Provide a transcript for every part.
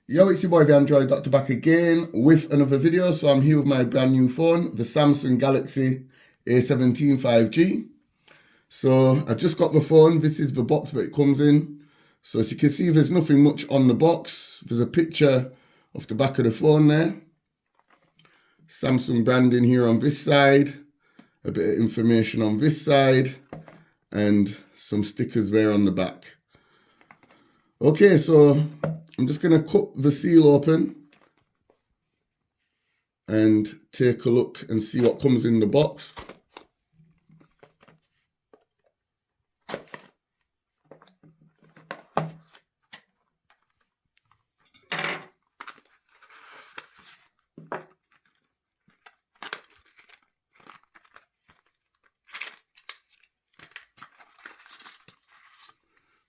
Yo, it's your boy the Android Doctor back again with another video. So I'm here with my brand new phone, the Samsung Galaxy A17 5G. So I just got the phone. This is the box that it comes in. So as you can see, there's nothing much on the box. There's a picture of the back of the phone there. Samsung branding here on this side. A bit of information on this side. And some stickers there on the back. Okay, so I'm just going to cut the seal open and take a look and see what comes in the box.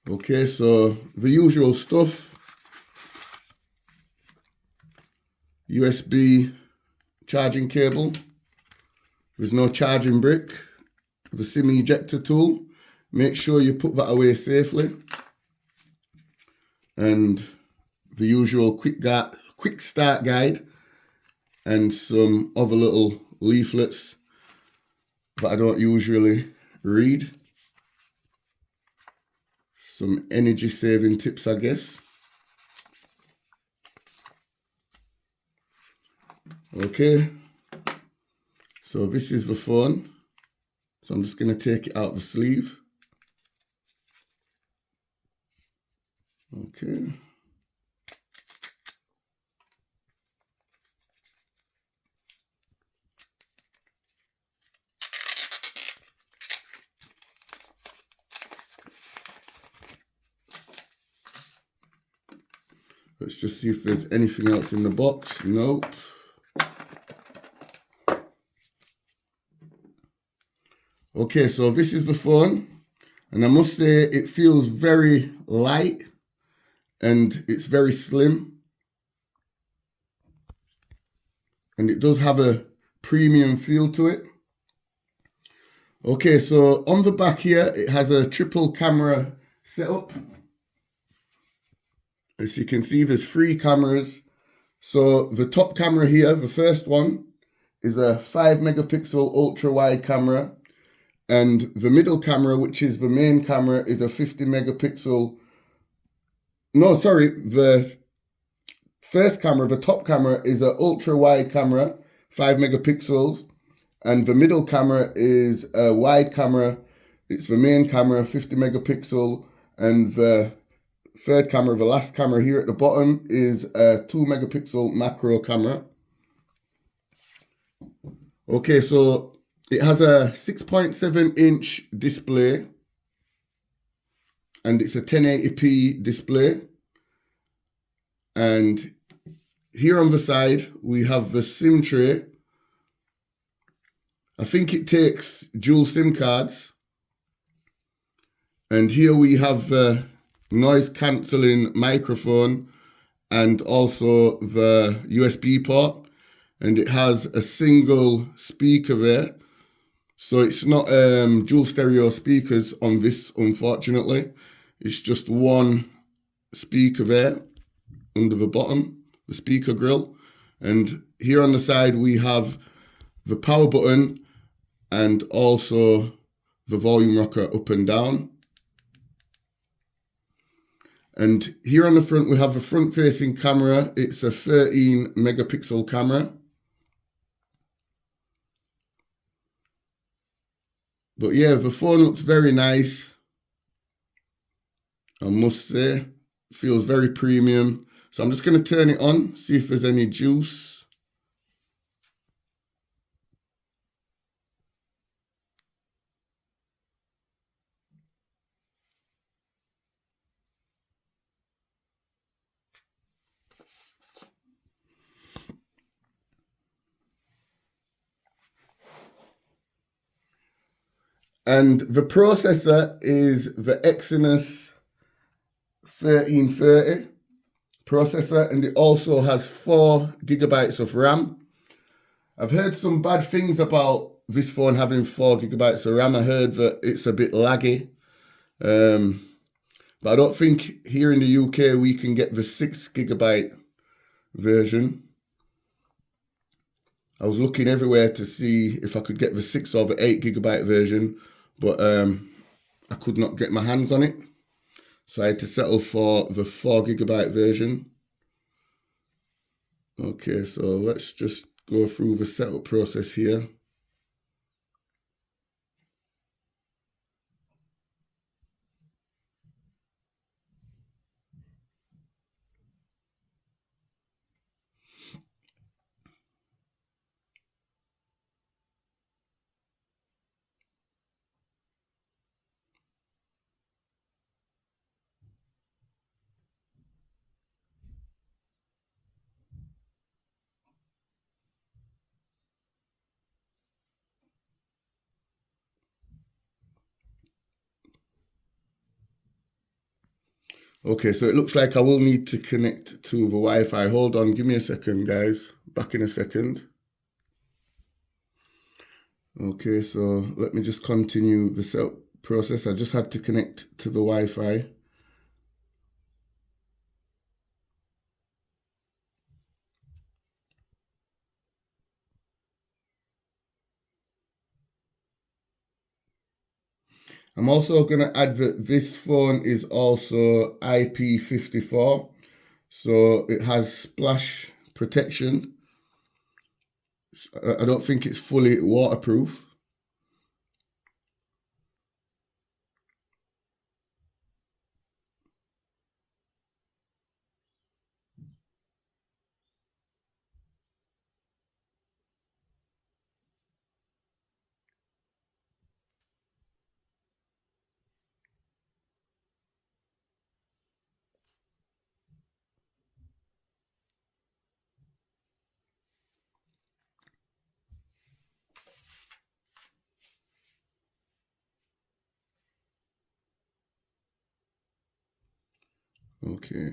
Okay, so the usual stuff. USB charging cable. There's no charging brick. The SIM ejector tool. Make sure you put that away safely. And the usual quick start guide. And some other little leaflets that I don't usually read. Some energy saving tips, I guess. Okay, so this is the phone. So I'm just going to take it out of the sleeve. Okay. Let's just see if there's anything else in the box. Nope. Okay, so this is the phone, and I must say it feels very light and it's very slim. And it does have a premium feel to it. Okay, so on the back here, it has a triple camera setup. As you can see, there's 3 cameras. So the top camera here, the first one, is a 5 megapixel ultra wide camera. And the middle camera, which is the main camera, is a 50 megapixel. No, sorry, the first camera, the top camera, is an ultra wide camera, 5 megapixels. And the middle camera is a wide camera. It's the main camera, 50 megapixel. And the third camera, the last camera here at the bottom, is a 2 megapixel macro camera. Okay, so it has a 6.7 inch display and it's a 1080p display. And here on the side, we have the SIM tray. I think it takes dual SIM cards. And here we have the noise cancelling microphone and also the USB port. And it has a single speaker there. So it's not dual stereo speakers on this, unfortunately. It's just one speaker there under the bottom, the speaker grill. And here on the side, we have the power button and also the volume rocker up and down. And here on the front, we have a front-facing camera. It's a 13 megapixel camera. But yeah, the phone looks very nice, I must say. Feels very premium. So I'm just going to turn it on, see if there's any juice. And the processor is the Exynos 1330 processor, and it also has 4 gigabytes of RAM. I've heard some bad things about this phone having 4 gigabytes of RAM. I heard that it's a bit laggy. But I don't think here in the UK we can get the 6 gigabyte version. I was looking everywhere to see if I could get the 6 or the 8 GB version, but I could not get my hands on it. So I had to settle for the 4 GB version. Okay, so let's just go through the setup process here. Okay, so it looks like I will need to connect to the Wi-Fi. Hold on, give me a second, guys. Back in a second. Okay, so let me just continue the setup process. I just had to connect to the Wi-Fi. I'm also going to add that this phone is also IP54, so it has splash protection. I don't think it's fully waterproof. Okay.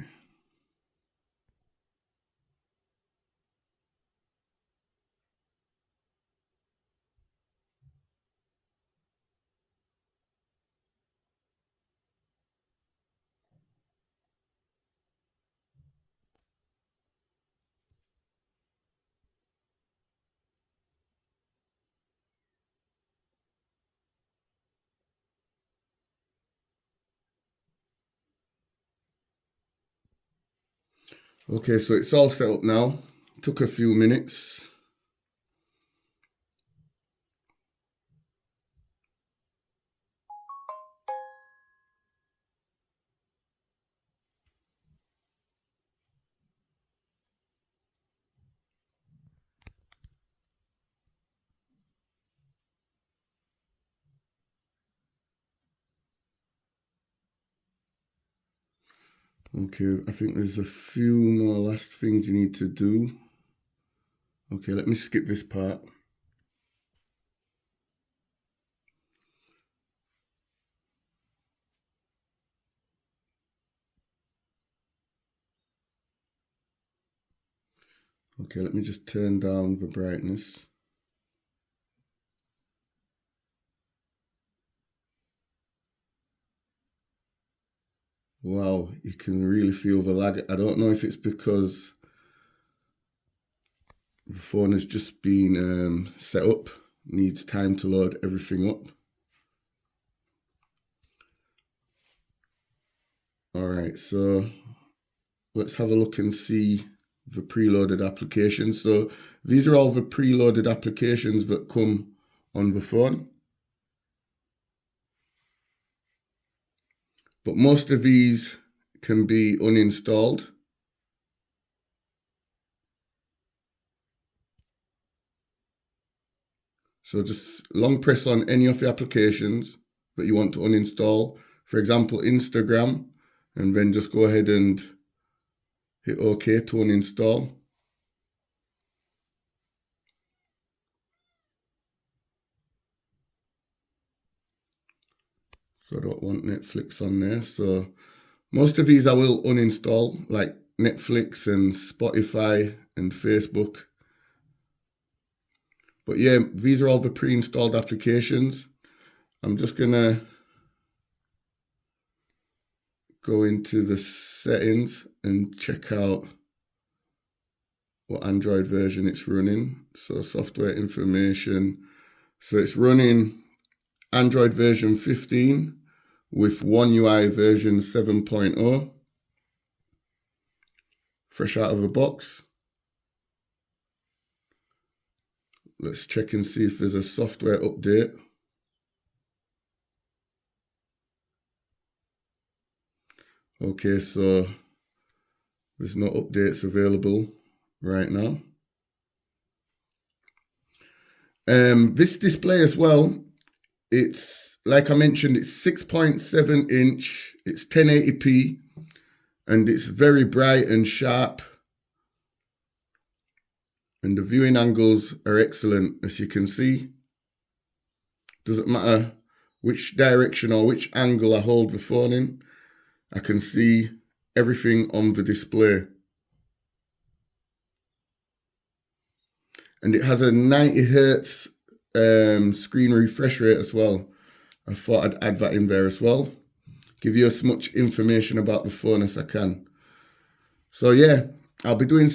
Okay, so it's all set up now. Took a few minutes. Okay, I think there's a few more last things you need to do. Okay, let me skip this part. Okay, let me just turn down the brightness. Wow, you can really feel the lag. I don't know if it's because the phone has just been set up, needs time to load everything up. All right, so let's have a look and see the preloaded applications. So these are all the preloaded applications that come on the phone. But most of these can be uninstalled. So just long press on any of the applications that you want to uninstall. For example, Instagram, and then just go ahead and hit OK to uninstall. So I don't want Netflix on there. So most of these I will uninstall, like Netflix and Spotify and Facebook. But yeah, these are all the pre-installed applications. I'm just gonna go into the settings and check out what Android version it's running. So software information. So it's running Android version 15 with One UI version 7.0. Fresh out of the box. Let's check and see if there's a software update. Okay, so there's no updates available right now. This display as well, it's like I mentioned, it's 6.7 inch, it's 1080p, and it's very bright and sharp. And the viewing angles are excellent, as you can see. Doesn't matter which direction or which angle I hold the phone in, I can see everything on the display. And it has a 90 Hertz screen refresh rate as well. I thought I'd add that in there as well. Give you as much information about the phone as I can. So yeah, I'll be doing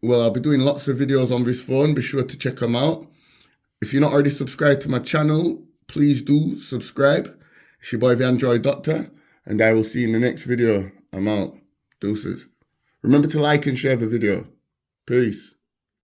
lots of videos on this phone. Be sure to check them out. If you're not already subscribed to my channel, please do subscribe. It's your boy, the Android Doctor, and I will see you in the next video. I'm out. Deuces. Remember to like and share the video. Peace.